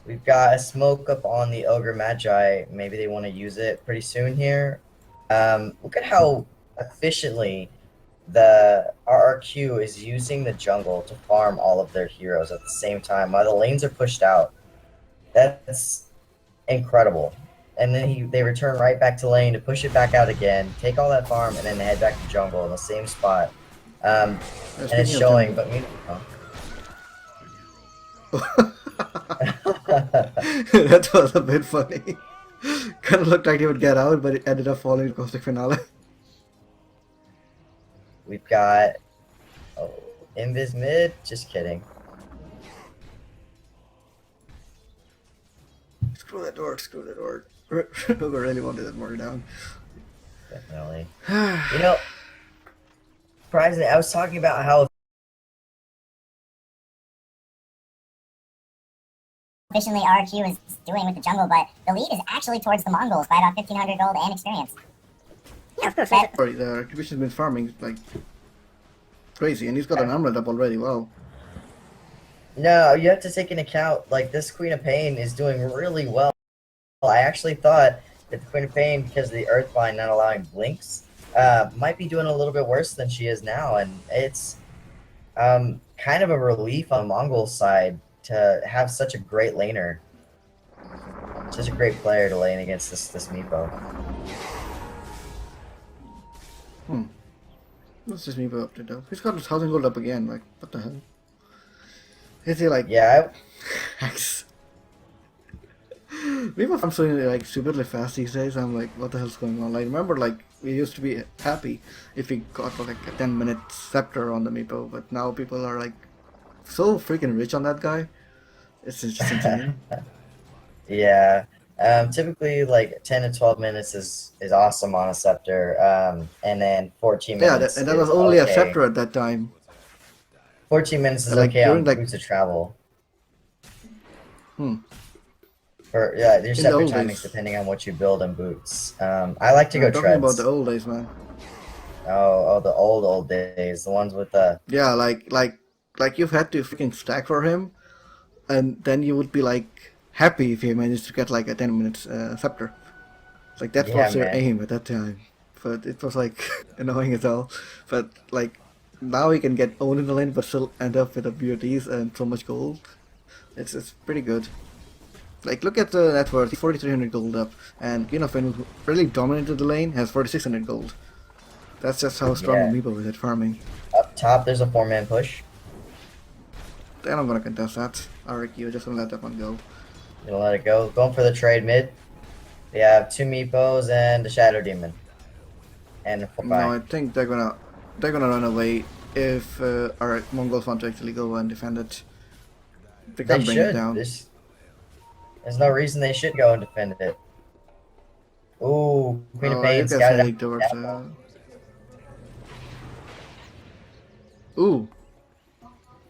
We've got a smoke up on the Ogre Magi. Maybe they want to use it pretty soon here. Look at how efficiently the RRQ is using the jungle to farm all of their heroes at the same time while the lanes are pushed out. That's incredible. And then they return right back to lane to push it back out again, take all that farm, and then head back to jungle in the same spot. And it's Speaking of showing, jungle. but me. That was a bit funny. Kind of looked like he would get out, but it ended up falling in Caustic Finale. We've got Invis mid. Just kidding. Screw that door, screw that door. Whoever really wanted that more down. Definitely. You know, surprisingly, I was talking about how Efficiently RQ is doing with the jungle, but the lead is actually towards the Mongols by about 1,500 gold and experience. Yeah, of course. Sorry, the Activision's been farming like crazy, and he's got an armlet up already. Wow. no, you have to take into account like this Queen of Pain is doing really well. I actually thought that the Queen of Pain, because of the Earthbind not allowing blinks, might be doing a little bit worse than she is now, and it's kind of a relief on Mongol's side to have such a great laner, such a great player to lane against this Meepo. What's this Meepo up to though? He's got his 1,000 gold up again. Like, what the hell? Is he like Yeah, hacks? Meepo farms so like stupidly fast these days. I'm like, what the hell's going on? Like, remember, like we used to be happy if we got like a 10-minute scepter on the Meepo, but now people are like so freaking rich on that guy. It's just insane. yeah. Typically, like 10 to 12 minutes is awesome on a scepter, and then 14 Yeah, minutes. and that was is only a okay. scepter at that time. 14 minutes is Like, okay on during, like- boots of travel. Hmm. For your the scepter old timings days. depending on what you build in boots. I like to We're go talking treads. about the old days, man. Oh, the old days, the ones with the Yeah, like you've had to freaking stack for him, and then you would be like happy if you managed to get like a 10-minute scepter. Like that Yeah, was your man. aim at that time, but it was like annoying as hell. But like now you can get owned in the lane, but still end up with a BOTs and so much gold. It's pretty good. Like look at the net worth, 4,300 gold up, and Queen of Pain, who really dominated the lane, has 4,600 gold. That's just how strong Yeah. Meepo is at farming. up top. There's a 4-man push. Then I'm gonna contest that. RQ, just gonna let that one go. You'll let it go. Going for the trade mid. We have 2 Meepos and a Shadow Demon. And a 4-5. No, I think they're gonna run away if our Mongols want to actually go and defend it. They They can't bring it should. down. There's no reason they should go and defend it. Ooh, Queen of You Pain's guys got can it. leak towards. Ooh,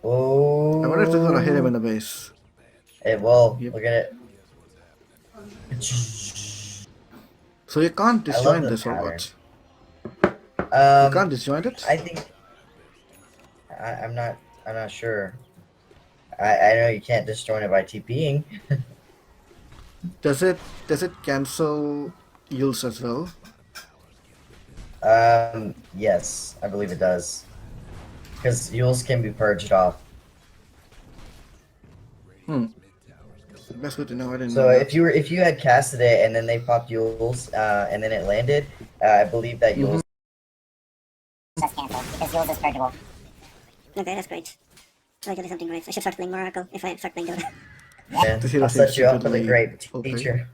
Ooh. I wonder if they're gonna hit him in the base. It will. Yep. Look at it. So you can't I love disjoint the this or pattern. what? You can't disjoint it? I think. I'm not sure. I know you can't disjoin it by TPing. Does it cancel Yules as well? Yes, I believe it does. Because Yules can be purged off. That's good to know. I didn't So know that. if you had casted it and then they popped Yules, and then it landed, I believe that Yules. That's canceled because yours is purgeable. Okay, that's great. So I gotta do something right. I should start playing more Oracle if I start playing Dota. Man, The hero I'll set seems you up with a stupidly great OP. teacher.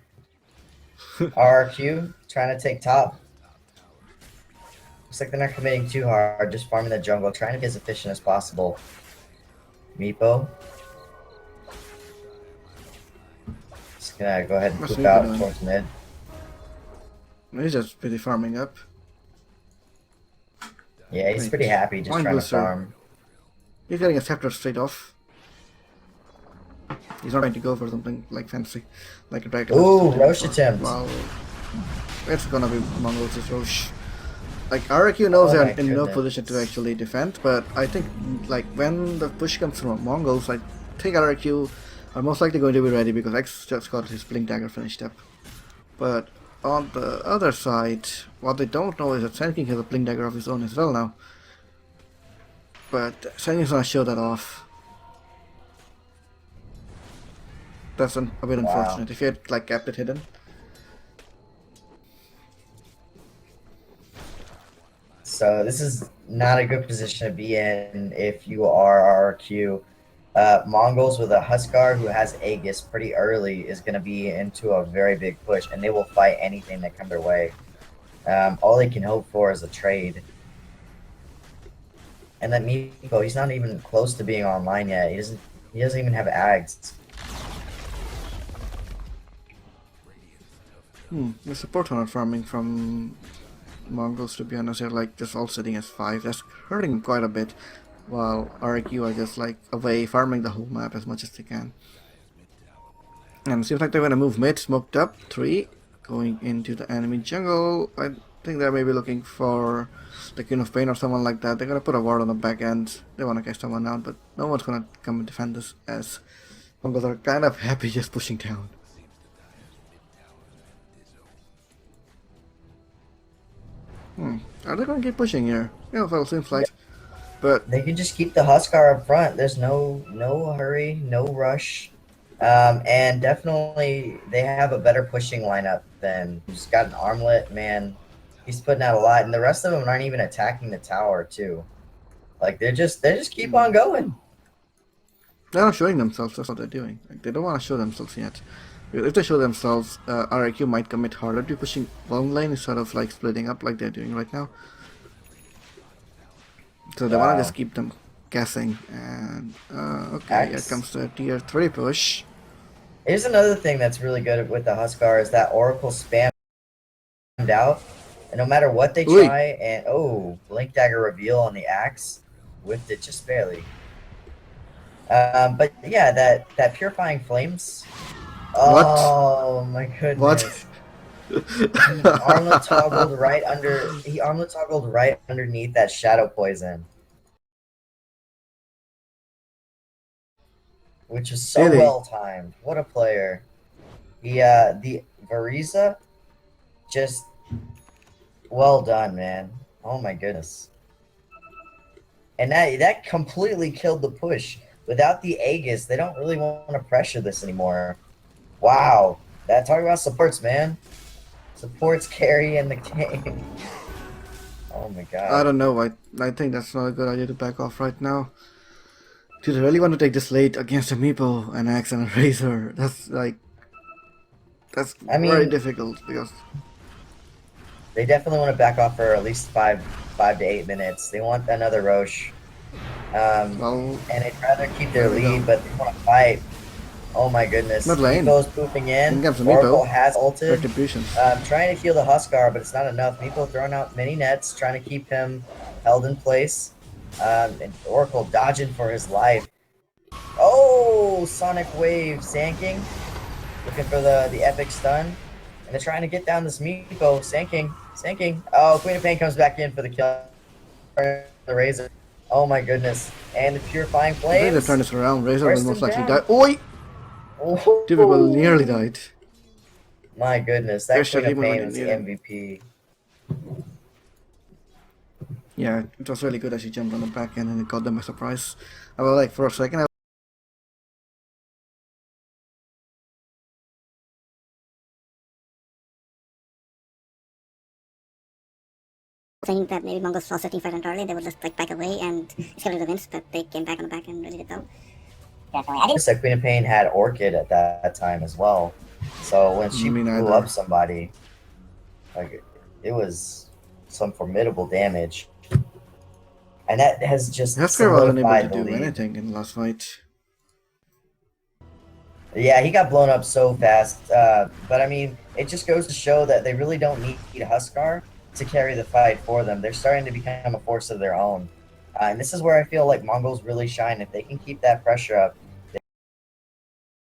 RQ trying to take top. Looks like they're not committing too hard, just farming the jungle, trying to be as efficient as possible. Meepo. Just gonna go ahead and What's poop Meepo out doing? towards mid. He's just pretty farming up. Yeah, he's Wait, pretty happy just Mind trying to booster. farm. He's getting a scepter straight off. He's not trying to go for something like fancy, like a dragon. Ooh, Roche attempt. Wow, it's gonna be MongolZ.Vs Roche. Like RQ knows Oh they're my in no goodness. position to actually defend, but I think like when the push comes from Mongols, I think RQ are most likely going to be ready because X just got his Blink Dagger finished up. But on the other side, what they don't know is that Sand King has a Blink Dagger of his own as well now. But Sand King's gonna show that off. That's a bit unfortunate. If he had like kept it hidden. So this is not a good position to be in if you are RRQ. Mongols with a Huskar who has Aegis pretty early is going to be into a very big push, and they will fight anything that comes their way. All they can hope for is a trade. And that Meepo, he's not even close to being online yet. He doesn't even have Ags. The support are not farming from Mongols, to be honest. They're like just all sitting as 5. That's hurting them quite a bit. While RQ are just like away farming the whole map as much as they can. And it seems like they're gonna move mid, smoked up, 3, going into the enemy jungle. I think they're maybe looking for the Queen of Pain or someone like that. They're gonna put a ward on the back end. They wanna catch someone out, but no one's gonna come and defend this, as Mongols are kind of happy just pushing down. Are they gonna keep pushing here? Yeah, well, seems like. But they can just keep the Huskar up front. There's no hurry, no rush, and definitely they have a better pushing lineup than. He's got an armlet, man. He's putting out a lot, and the rest of them aren't even attacking the tower too. Like they just keep on going. they're not showing themselves. That's what they're doing. Like, they don't want to show themselves yet. If they show themselves, RIQ might commit harder to pushing one lane instead of like splitting up like they're doing right now. So they want to just keep them guessing. And okay, here comes the tier 3 push. Here's another thing that's really good with the Huskar is that Oracle spammed out, and no matter what they try, and Blink Dagger reveal on the axe, whiffed it just barely. But yeah, that Purifying Flames. Oh my goodness. What? He armlet toggled right underneath that Shadow Poison. Which is so well timed. What a player. The Variza, just well done, man. Oh my goodness. And that completely killed the push. Without the Aegis, they don't really want to pressure this anymore. Wow. Talk about supports, man. Supports carry in the game. Oh my god. I don't know. I think that's not a good idea to back off right now. Do they really want to take this late against a Meepo, an Axe, and a Razor? That's very difficult because they definitely want to back off for at least 5 to 8 minutes. They want another Roche. And they'd rather keep their lead, but they want to fight. Oh my goodness. Meepo's pooping in. Oracle has ulted. Trying to heal the Huskar, but it's not enough. Meepo throwing out many nets, trying to keep him held in place. And Oracle dodging for his life. Oh, Sonic Wave Sand King. Looking for the epic stun. And they're trying to get down this Meepo. Sand King. Oh, Queen of Pain comes back in for the kill. The Razor. Oh my goodness. And the Purifying Flames. I think they're turning this around. Razor will most likely die. Oi! Typical nearly died. My goodness, that Queen of Pain is the MVP. Yeah, it was really good as he jumped on the back end and it caught them by surprise. I was like, for a second, saying that maybe Mongols saw 15 fight early, they would just like back away and escape the wins, but they came back on the back and really did well. Definitely. I didn't. Queen of Pain had Orchid at that time as well. So when she blew up somebody, like it was some formidable damage. And that has just Huskar wasn't able to do anything in the last fight. Yeah, he got blown up so fast. But I mean, it just goes to show that they really don't need Huskar to carry the fight for them. They're starting to become a force of their own. And this is where I feel like Mongols really shine. If they can keep that pressure up,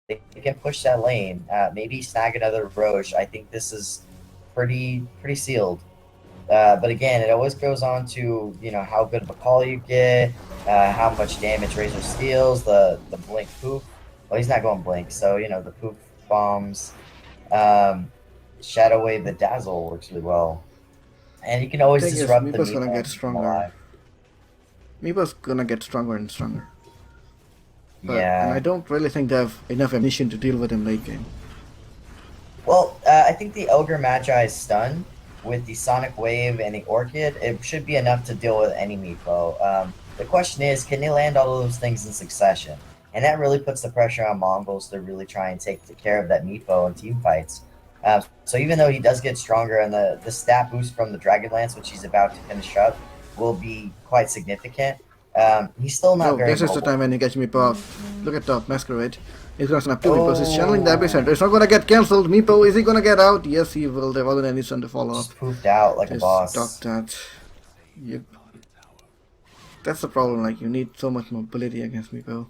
they can push that lane, maybe snag another Roche. I think this is pretty sealed. But again, it always goes on to, you know, how good of a call you get, how much damage Razor steals, the blink poof. Well, he's not going blink, so, you know, the poof bombs. Shadow Wave the Dazzle works really well. And you can always Thing is, disrupt the Meepo's gonna Meepo get and keep them stronger. alive. Meepo's gonna get stronger and stronger. And I Yeah. don't really think they have enough ammunition to deal with him late game. Well, I think the Ogre Magi's stun with the Sonic Wave and the Orchid, it should be enough to deal with any Meepo. The question is, can they land all of those things in succession? And that really puts the pressure on Mongols to really try and take care of that Meepo in team fights. So even though he does get stronger and the stat boost from the Dragon Lance, which he's about to finish up, will be quite significant, he's still not Oh, very this is the mobile. time when you catch Meepo out. Look at top, Masquerade. He's gonna snap two Meepos. He's channeling the epicenter. It's not gonna get cancelled. Meepo, is he gonna get out? Yes, he will. There wasn't any sun to follow up. Just poofed out like a Just boss. stop that. You, that's the problem, like, you need so much mobility against Meepo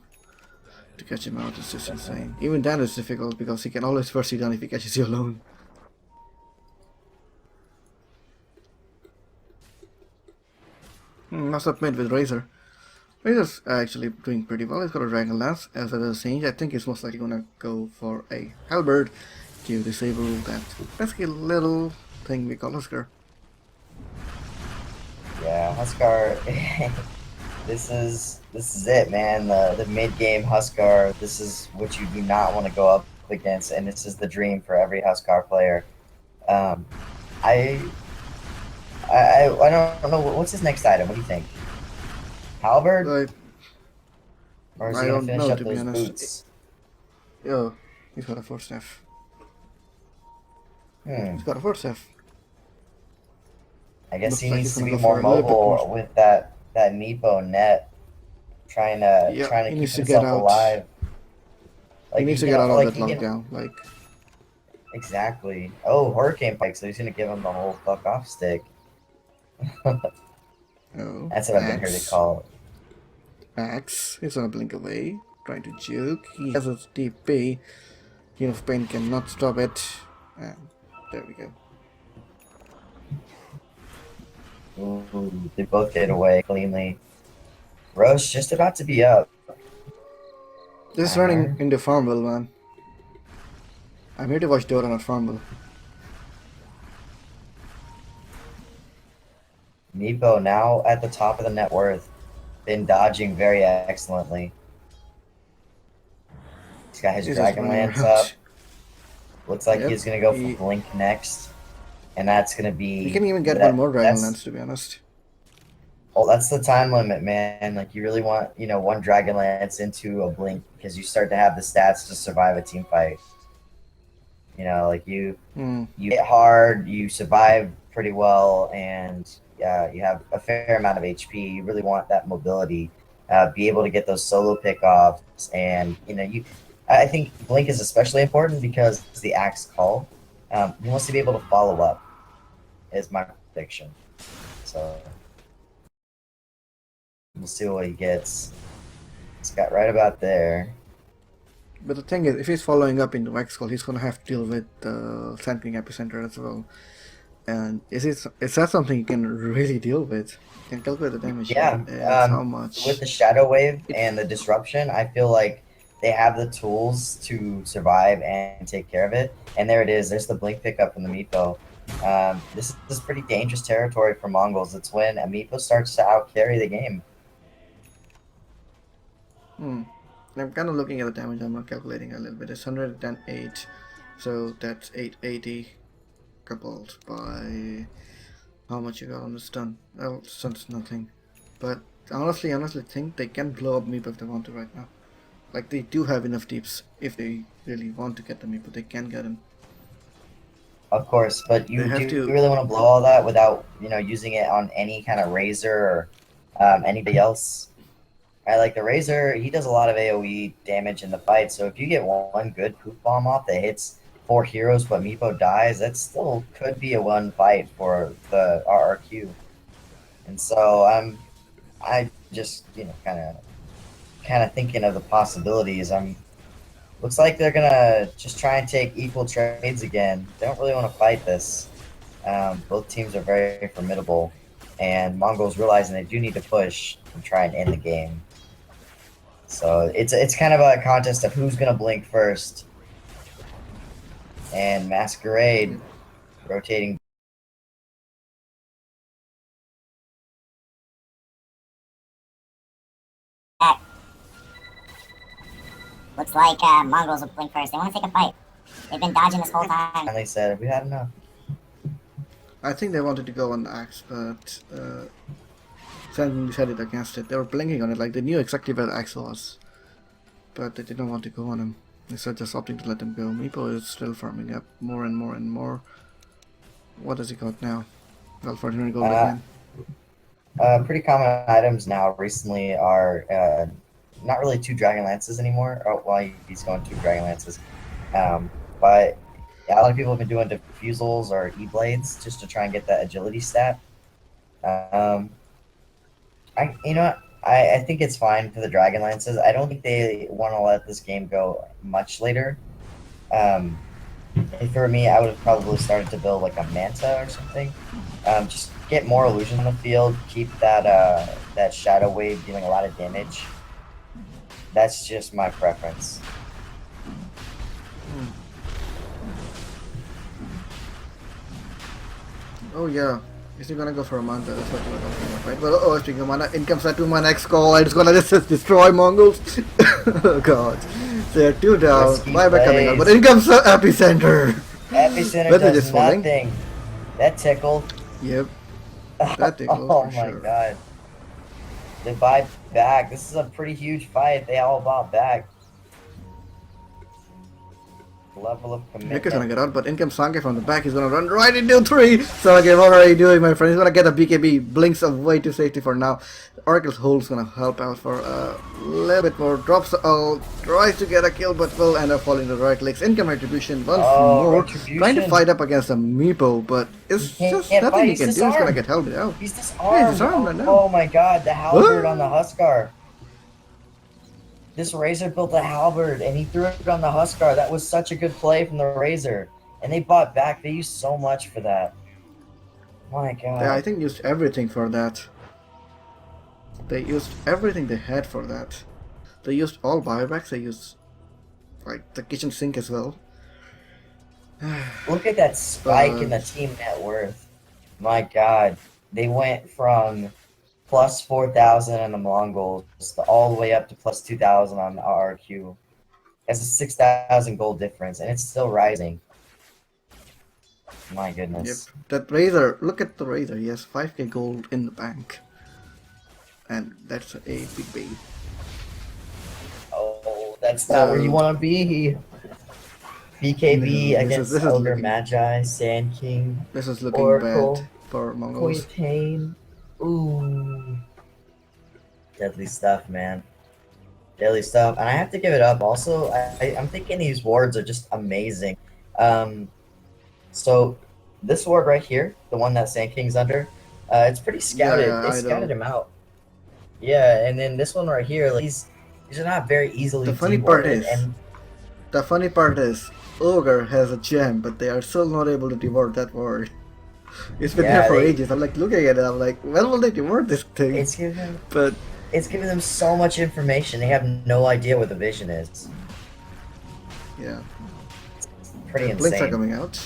to catch him out. It's just insane. Even then it's difficult because he can always first you down if he catches you alone. Now submit with Razor. Razor's actually doing pretty well. He's got a Dragon Lance as a change. I think he's most likely gonna go for a Halberd to disable that pesky little thing we call Husker. Yeah, Huskar. This is it, man. The mid game Huskar. This is what you do not want to go up against, and this is the dream for every Huskar player. I don't know what's his next item. What do you think? Halberd, or is I he gonna don't finish know, up to be those honest. boots? Yo, he's got a 4-staff. He's got a 4-staff. I guess Looks he like needs he's to gonna be go more for a little bit mobile more. with that Meepo net, trying to Yeah, he keep needs to get himself out. alive. He needs to get out of like that he can- lockdown. Like, Exactly. Oh, Hurricane Pike, so he's gonna give him the whole fuck off stick. oh, That's what I've been heard to call it. Axe. He's gonna blink away, trying to juke. He has a TP. King of Pain cannot stop it. And there we go. Ooh, they both get away cleanly. Roche just about to be up. This is running into Farmville, man. I'm here to watch Dota, not Farmville. Meepo now at the top of the net worth. Been dodging very excellently. He's got his He's just Dragon running Lance around. up. Looks like Yep, he's gonna go he- for Blink next. And that's gonna be He can even get that- one more Dragon that's- Lance, to be honest. Well, that's the time limit, man. Like you really want, one Dragon Lance into a Blink because you start to have the stats to survive a team fight. Like you hit hard, you survive pretty well, and you have a fair amount of HP. You really want that mobility, be able to get those solo pickoffs, and I think Blink is especially important because it's the Axe Call. He wants to be able to follow up. Is my prediction. So we'll see what he gets. It's got right about there. But the thing is, if he's following up into Wax Call, he's gonna have to deal with the Sand King Epicenter as well. And is that something you can really deal with? You can calculate the damage. Yeah, and how much. with the Shadow Wave and the Disruption, I feel like they have the tools to survive and take care of it. And there it is. There's the Blink pickup from the Meepo. This is pretty dangerous territory for Mongols. It's when a Meepo starts to out-carry the game. I'm kind of looking at the damage. I'm not calculating a little bit. It's 108, so that's 880 coupled by how much you got on the stun. Well, stun's nothing, but honestly think they can blow up Meepo if they want to right now. Like, they do have enough deeps. If they really want to get the Meepo, they can get him. Of course, but you They have do to- really want to blow all that without, using it on any kind of Razor or anybody else. Like the Razor, he does a lot of AoE damage in the fight, so if you get one good poop bomb off that hits 4 heroes but Meepo dies, that still could be a one fight for the RRQ. And so I just, kind of thinking of the possibilities. Looks like they're gonna just try and take equal trades again. They don't really want to fight this. Both teams are very formidable, and Mongols realizing they do need to push and try and end the game. So it's kind of a contest of who's gonna blink first. And Masquerade Rotating. Back. Looks like Mongols will blink first. They want to take a fight. They've been dodging this whole time. And they said, we had enough. I think they wanted to go on the axe, but Sam decided against it. They were blinking on it, like they knew exactly where the axe was, but they didn't want to go on him. Instead, just opting to let him go. Meepo is still farming up more and more and more. What has he got now? Well, 1400 gold again. Pretty common items now recently are not really 2 Dragon Lances anymore. Oh, well, he's going 2 Dragon Lances. But yeah, a lot of people have been doing diffusals or E-Blades just to try and get that agility stat. You know what? I think it's fine for the Dragon Lances. I don't think they want to let this game go much later. If it were me, I would have probably started to build like a Manta or something. Just get more illusion on the field. Keep that that Shadow Wave dealing a lot of damage. That's just my preference. Oh yeah. Is he gonna go for a Manta? That's what you were talking about, right? Well, oh, speaking of mana, in comes that to my next call. It's gonna just destroy Mongols. Oh god. They're 2 down. Risky Buyback coming out, plays. but in comes the Epicenter. Epicenter But they're does just falling. nothing. That tickled. Yep. That tickled Oh for my sure. god. They buy back. This is a pretty huge fight. They all bought back. Level of Nick is commitment. gonna get out, but in comes Sanke from the back. He's gonna run right into 3. Sanke, what are you doing, my friend? He's gonna get a BKB. Blinks away to safety for now. Oracle's hold's gonna help out for a little bit more. Drops the ult, tries to get a kill, but will end up falling to the right legs. Income retribution once more. Retribution. Trying to fight up against a Meepo, but it's He just can't nothing fight, he he's can do. He's gonna disarmed. get held out. He's Yeah, disarmed. he's disarmed right now. Oh my god, the halberd What? on the Huskar. This Razor built a halberd and he threw it on the Huskar. That was such a good play from the Razor. And they bought back. They used so much for that. My god. Yeah, I think used everything for that. They used everything they had for that. They used all buybacks. They used like the kitchen sink as well. Look at that spike in the team net worth. My god. They went from plus 4,000 on the Mongols all the way up to plus 2,000 on the RRQ. That's a 6,000 gold difference, and it's still rising. My Yep. goodness. That Razor, look at the Razor. He has 5k gold in the bank. And that's a big baby. Oh, that's not where you want to be. BKB No, against this is Ogre looking- Magi, Sand King, This is looking Oracle, bad for Mongols. Quintain. Ooh. Deadly stuff, man. Deadly stuff. And I have to give it up. Also, I'm thinking these wards are just amazing. So this ward right here, the one that Sand King's under, it's pretty scouted. Yeah, They I scouted know. him out. Yeah, and then this one right here, like, these are not very easily The funny part dewarded, is- and The funny part is, Ogre has a gem, but they are still not able to devour that ward. It's been Yeah, there for they- ages. I'm like looking at it, I'm like, when will they devour this thing? it's giving But them so much information. They have no idea what the vision is. yeah, Pretty blinks are insane. coming out.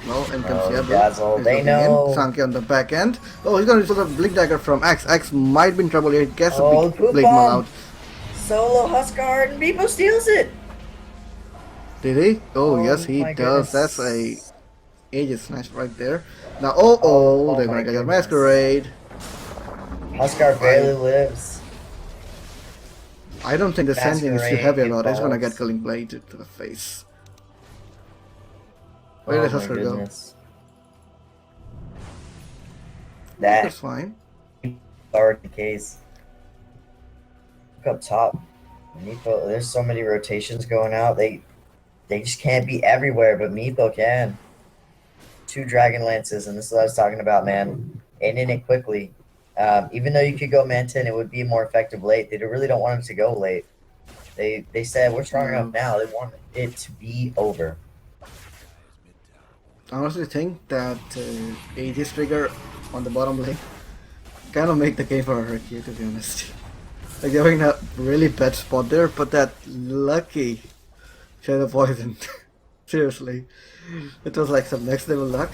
Well, in comes Oh, Diablo. Dazzle, He's they looking know. in. Sanke on the back end. Oh, he's gonna use the Blink Dagger from Axe. Axe might be in trouble here. Gets Oh, a big Poop Blink Maul Bomb. out. Solo Huskar and Meepo steals it. Did he? Oh, Oh yes, he my does. goodness. That's a Aegis Snatch right there. Now, oh, they're my gonna get a goodness. Masquerade. Huskar barely lives. I don't think the sending is too heavy Masquerade about it. It's gonna get balls. Killing Blade to the face. Where Oh did my Husker go? goodness. That's That fine. already the case. Look up top. Meepo, there's so many rotations going out. They just can't be everywhere, but Meepo can. 2 Dragon Lances, and this is what I was talking about, man. Ending it quickly. Even though you could go Manta and it would be more effective late, they really don't want him to go late. They said, we're strong No. enough now. They want it to be over. I honestly think that Aegis trigger on the bottom lane kind of make the game for RRQ, to be honest. Like, they were in a really bad spot there, but that lucky Shadow Poison. Seriously. It was like some next level luck.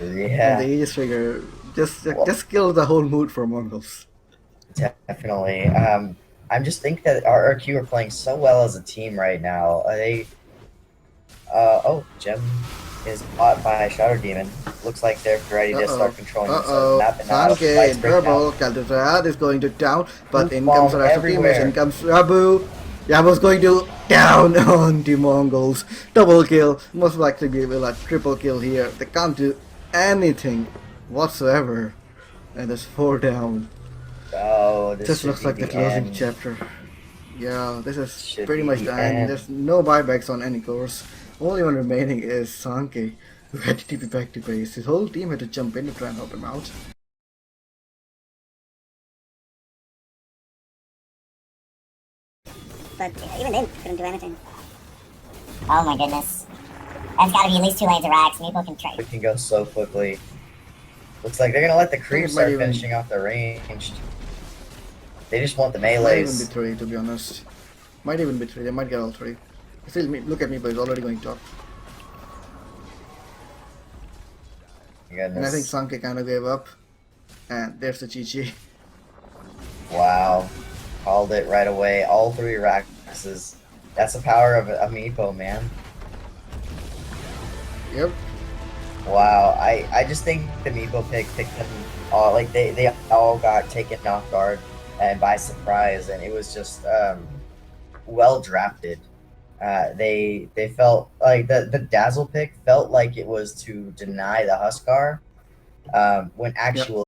And the Yeah, Aegis trigger Well- just killed the whole mood for Mongols. definitely. I'm just think that RRQ are playing so well as a team right now. Oh, Gem is bought by Shadow Demon. Looks like they're ready to start controlling themselves in that, but now Sanke fights in break out. trouble. Kaldutrad is going to down, but in Bomb comes the rest of the teammates. everywhere. In comes Rabu. Yabu's going to down on the Mongols. Double kill. Most likely be a triple kill here. They can't do anything whatsoever. And there's 4 down. Oh, this Just should looks be like the the closing end. chapter. Yeah, this is Should pretty be much the the end. end. There's no buybacks on any course. Only one remaining is Sanke, who had to TP back to base. His whole team had to jump in to try and help him out. But even then, couldn't do anything. Oh my goodness. That's gotta be at least 2 lanes of racks. Meeple can try. It can go so quickly. Looks like they're gonna let the creep it might start even- finishing off the ranged. They just want the Might even be melees. 3, to be honest. Might even be 3. They might get all 3. Still, look at me, but he's already going top. And I think Goodness. Sanke kind of gave up. And there's the GG. Wow. Called it right away. All 3 Raxes. That's the power of Amiibo, man. Yep. Wow. I just think the Amiibo picked them all, like they all got taken off guard and by surprise, and it was just well drafted. They felt like the Dazzle pick felt like it was to deny the Huskar, when actually